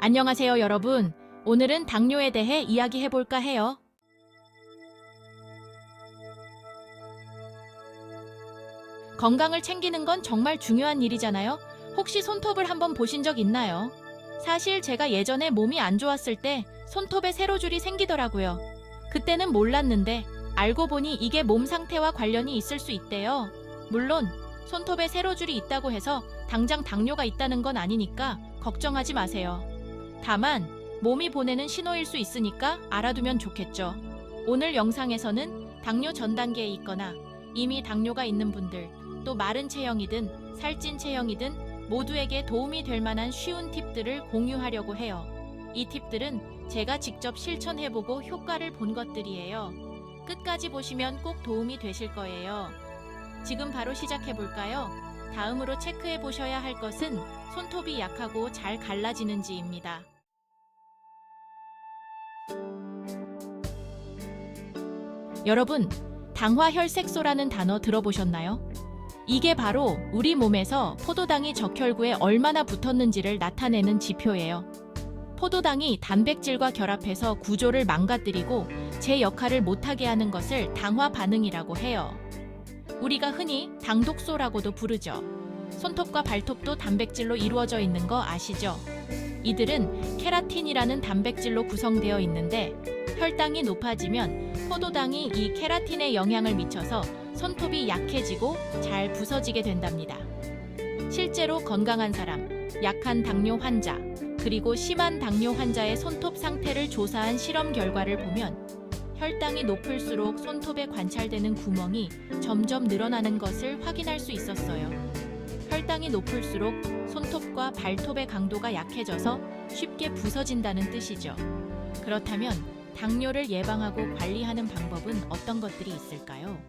안녕하세요, 여러분. 오늘은 당뇨에 대해 이야기해볼까 해요. 건강을 챙기는 건 정말 중요한 일이잖아요. 혹시 손톱을 한번 보신 적 있나요? 사실 제가 예전에 몸이 안 좋았을 때 손톱에 세로줄이 생기더라고요. 그때는 몰랐는데 알고 보니 이게 몸 상태와 관련이 있을 수 있대요. 물론 손톱에 세로줄이 있다고 해서 당장 당뇨가 있다는 건 아니니까 걱정하지 마세요. 다만 몸이 보내는 신호일 수 있으니까 알아두면 좋겠죠. 오늘 영상에서는 당뇨 전 단계에 있거나 이미 당뇨가 있는 분들, 또 마른 체형이든 살찐 체형이든 모두에게 도움이 될 만한 쉬운 팁들을 공유하려고 해요. 이 팁들은 제가 직접 실천해보고 효과를 본 것들이에요. 끝까지 보시면 꼭 도움이 되실 거예요. 지금 바로 시작해볼까요? 다음으로 체크해보셔야 할 것은 손톱이 약하고 잘 갈라지는지입니다. 여러분, 당화혈색소라는 단어 들어보셨나요? 이게 바로 우리 몸에서 포도당이 적혈구에 얼마나 붙었는지를 나타내는 지표예요. 포도당이 단백질과 결합해서 구조를 망가뜨리고 제 역할을 못하게 하는 것을 당화 반응이라고 해요. 우리가 흔히 당독소라고도 부르죠. 손톱과 발톱도 단백질로 이루어져 있는 거 아시죠? 이들은 케라틴이라는 단백질로 구성되어 있는데 혈당이 높아지면 포도당이 이 케라틴에 영향을 미쳐서 손톱이 약해지고 잘 부서지게 된답니다. 실제로 건강한 사람, 약한 당뇨 환자, 그리고 심한 당뇨 환자의 손톱 상태를 조사한 실험 결과를 보면 혈당이 높을수록 손톱에 관찰되는 구멍이 점점 늘어나는 것을 확인할 수 있었어요. 혈당이 높을수록 손톱과 발톱의 강도가 약해져서 쉽게 부서진다는 뜻이죠. 그렇다면 당뇨를 예방하고 관리하는 방법은 어떤 것들이 있을까요?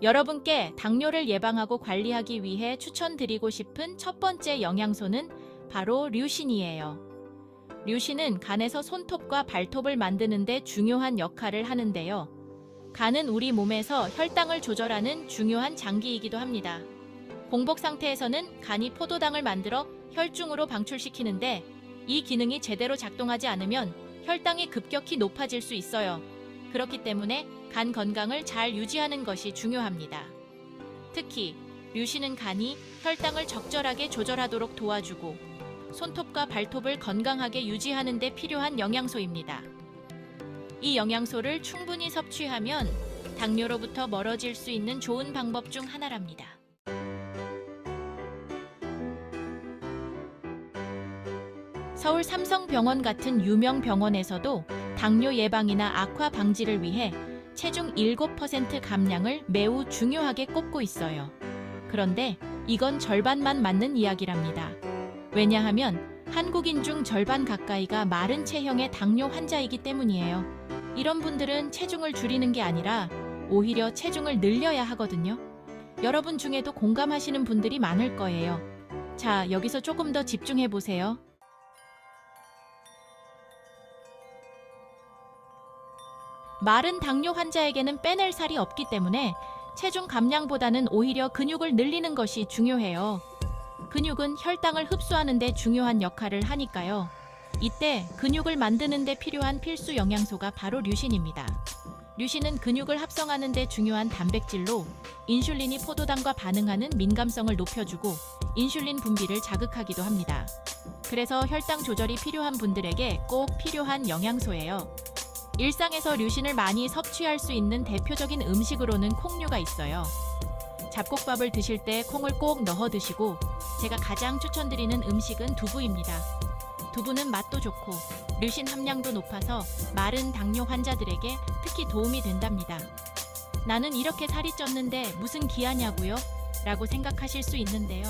여러분께 당뇨를 예방하고 관리하기 위해 추천드리고 싶은 첫 번째 영양소는 바로 류신이에요. 류신은 간에서 손톱과 발톱을 만드는 데 중요한 역할을 하는데요. 간은 우리 몸에서 혈당을 조절하는 중요한 장기이기도 합니다. 공복 상태에서는 간이 포도당을 만들어 혈중으로 방출시키는데 이 기능이 제대로 작동하지 않으면 혈당이 급격히 높아질 수 있어요. 그렇기 때문에 간 건강을 잘 유지하는 것이 중요합니다. 특히 류신은 간이 혈당을 적절하게 조절하도록 도와주고 손톱과 발톱을 건강하게 유지하는 데 필요한 영양소입니다. 이 영양소를 충분히 섭취하면 당뇨로부터 멀어질 수 있는 좋은 방법 중 하나랍니다. 서울 삼성병원 같은 유명 병원에서도 당뇨 예방이나 악화 방지를 위해 체중 7% 감량을 매우 중요하게 꼽고 있어요. 그런데 이건 절반만 맞는 이야기랍니다. 왜냐하면 한국인 중 절반 가까이가 마른 체형의 당뇨 환자이기 때문이에요. 이런 분들은 체중을 줄이는 게 아니라 오히려 체중을 늘려야 하거든요. 여러분 중에도 공감하시는 분들이 많을 거예요. 자, 여기서 조금 더 집중해 보세요. 마른 당뇨 환자에게는 빼낼 살이 없기 때문에 체중 감량보다는 오히려 근육을 늘리는 것이 중요해요. 근육은 혈당을 흡수하는 데 중요한 역할을 하니까요. 이때 근육을 만드는 데 필요한 필수 영양소가 바로 류신입니다. 류신은 근육을 합성하는 데 중요한 단백질로 인슐린이 포도당과 반응하는 민감성을 높여주고 인슐린 분비를 자극하기도 합니다. 그래서 혈당 조절이 필요한 분들에게 꼭 필요한 영양소예요. 일상에서 류신을 많이 섭취할 수 있는 대표적인 음식으로는 콩류가 있어요. 잡곡밥을 드실 때 콩을 꼭 넣어 드시고 제가 가장 추천드리는 음식은 두부입니다. 두부는 맛도 좋고 류신 함량도 높아서 마른 당뇨 환자들에게 특히 도움이 된답니다. 나는 이렇게 살이 쪘는데 무슨 기하냐고요? 라고 생각하실 수 있는데요.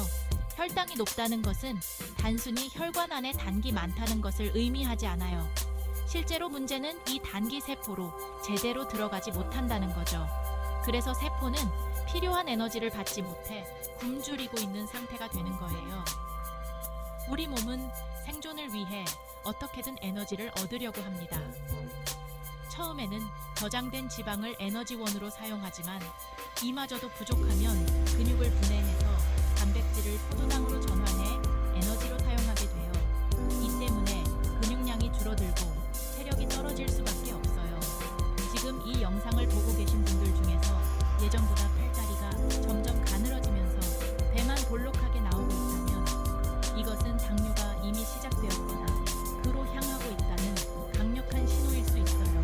혈당이 높다는 것은 단순히 혈관 안에 단기 많다는 것을 의미하지 않아요. 실제로 문제는 이 단기 세포로 제대로 들어가지 못한다는 거죠. 그래서 세포는 필요한 에너지를 받지 못해 굶주리고 있는 상태가 되는 거예요. 우리 몸은 생존을 위해 어떻게든 에너지를 얻으려고 합니다. 처음에는 저장된 지방을 에너지원으로 사용하지만 이마저도 부족하면 근육을 분해해서 에너지를 포도당으로 전환해 에너지로 사용하게 돼요. 이 때문에 근육량이 줄어들고 체력이 떨어질 수밖에 없어요. 지금 이 영상을 보고 계신 분들 중에서 예전보다 팔다리가 점점 가늘어지면서 배만 볼록하게 나오고 있다면 이것은 당뇨가 이미 시작되었거나 그로 향하고 있다는 강력한 신호일 수 있어요.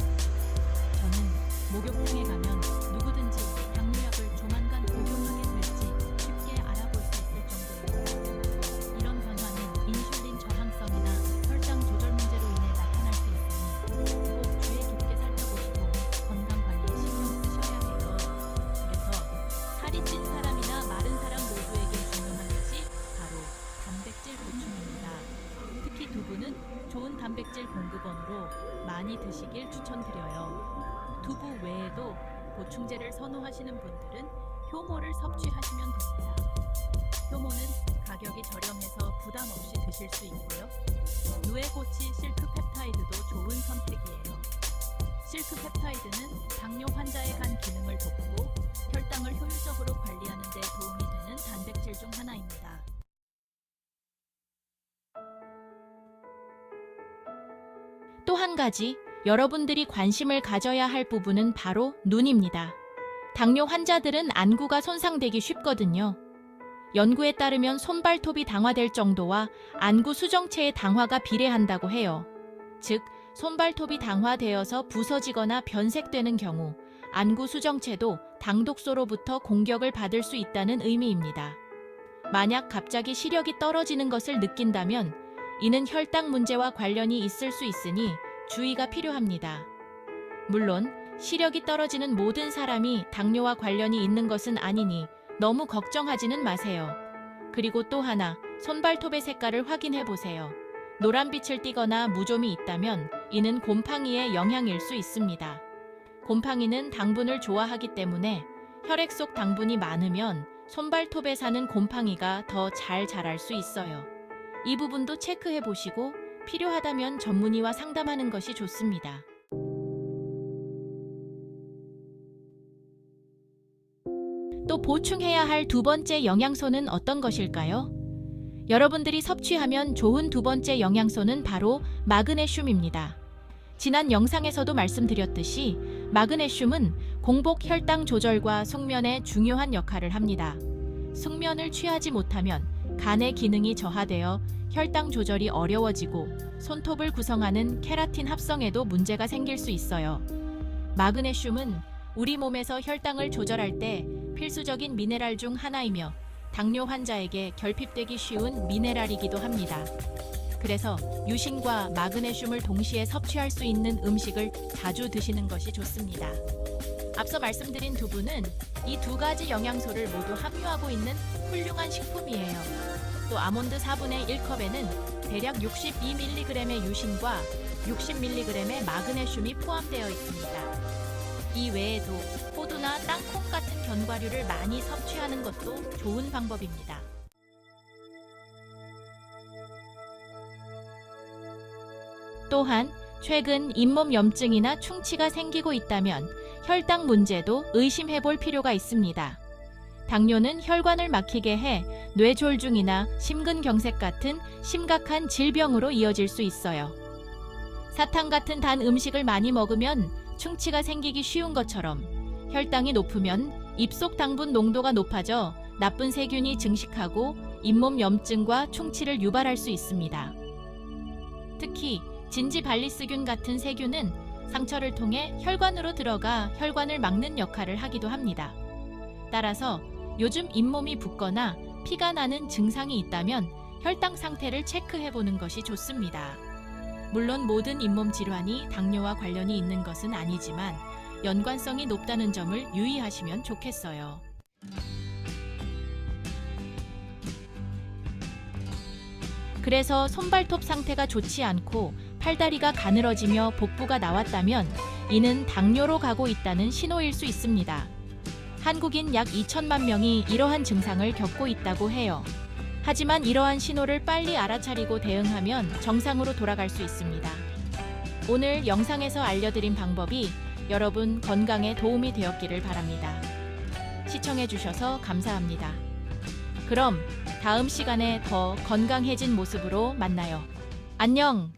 저는 목욕탕에 가면 누구든지 당뇨약을 조만간 복용하게 될지 쉽게 알아볼 수 있을 정도예요. 이런 변화는 인슐린 저항성이나 혈당 조절 문제로 인해 나타날 수 있으니 꼭 주의 깊게 살펴보시고 건강 관리에 신경 쓰셔야 해요. 그래서 살이 찐 사람이나 마른 사람 모두에게 중요한 것이 바로 단백질 보충입니다. 특히 두부는 좋은 단백질 공급원으로 많이 드시길 추천드려요. 두부 외에도 보충제를 선호하시는 분들은 효모를 섭취하시면 됩니다. 효모는 가격이 저렴해서 부담 없이 드실 수 있고요. 누에고치 실크펩타이드도 좋은 선택이에요. 실크펩타이드는 당뇨 환자의 간 기능을 돕고 혈당을 효율적으로 관리하는 데 도움이 되는 단백질 중 하나입니다. 또 한 가지 여러분들이 관심을 가져야 할 부분은 바로 눈입니다. 당뇨 환자들은 안구가 손상되기 쉽거든요. 연구에 따르면 손발톱이 당화될 정도와 안구 수정체의 당화가 비례한다고 해요. 즉, 손발톱이 당화되어서 부서지거나 변색되는 경우 안구 수정체도 당독소로부터 공격을 받을 수 있다는 의미입니다. 만약 갑자기 시력이 떨어지는 것을 느낀다면 이는 혈당 문제와 관련이 있을 수 있으니 주의가 필요합니다. 물론 시력이 떨어지는 모든 사람이 당뇨와 관련이 있는 것은 아니니 너무 걱정하지는 마세요. 그리고 또 하나, 손발톱의 색깔을 확인해 보세요. 노란빛을 띠거나 무좀이 있다면 이는 곰팡이의 영향일 수 있습니다. 곰팡이는 당분을 좋아하기 때문에 혈액 속 당분이 많으면 손발톱에 사는 곰팡이가 더 잘 자랄 수 있어요. 이 부분도 체크해 보시고 필요하다면 전문의와 상담하는 것이 좋습니다. 또 보충해야 할 두 번째 영양소는 어떤 것일까요? 여러분들이 섭취하면 좋은 두 번째 영양소는 바로 마그네슘입니다. 지난 영상에서도 말씀드렸듯이 마그네슘은 공복 혈당 조절과 숙면에 중요한 역할을 합니다. 숙면을 취하지 못하면 간의 기능이 저하되어 혈당 조절이 어려워지고 손톱을 구성하는 케라틴 합성에도 문제가 생길 수 있어요. 마그네슘은 우리 몸에서 혈당을 조절할 때 필수적인 미네랄 중 하나이며 당뇨 환자에게 결핍되기 쉬운 미네랄이기도 합니다. 그래서 유신과 마그네슘을 동시에 섭취할 수 있는 음식을 자주 드시는 것이 좋습니다. 앞서 말씀드린 두부는 이 두 가지 영양소를 모두 함유하고 있는 훌륭한 식품이에요. 또 아몬드 4분의 1컵에는 대략 62mg의 유신과 60mg의 마그네슘이 포함되어 있습니다. 이 외에도 호두나 땅콩 같은 견과류를 많이 섭취하는 것도 좋은 방법입니다. 또한 최근 잇몸 염증이나 충치가 생기고 있다면 혈당 문제도 의심해 볼 필요가 있습니다. 당뇨는 혈관을 막히게 해 뇌졸중이나 심근경색 같은 심각한 질병으로 이어질 수 있어요. 사탕 같은 단 음식을 많이 먹으면 충치가 생기기 쉬운 것처럼 혈당이 높으면 입속 당분 농도가 높아져 나쁜 세균이 증식하고 잇몸 염증과 충치를 유발할 수 있습니다. 특히 진지발리스균 같은 세균은 상처를 통해 혈관으로 들어가 혈관을 막는 역할을 하기도 합니다. 따라서 요즘 잇몸이 붓거나 피가 나는 증상이 있다면 혈당 상태를 체크해보는 것이 좋습니다. 물론 모든 잇몸 질환이 당뇨와 관련이 있는 것은 아니지만 연관성이 높다는 점을 유의하시면 좋겠어요. 그래서 손발톱 상태가 좋지 않고 팔다리가 가늘어지며 복부가 나왔다면 이는 당뇨로 가고 있다는 신호일 수 있습니다. 한국인 약 2천만 명이 이러한 증상을 겪고 있다고 해요. 하지만 이러한 신호를 빨리 알아차리고 대응하면 정상으로 돌아갈 수 있습니다. 오늘 영상에서 알려드린 방법이 여러분 건강에 도움이 되었기를 바랍니다. 시청해주셔서 감사합니다. 그럼 다음 시간에 더 건강해진 모습으로 만나요. 안녕!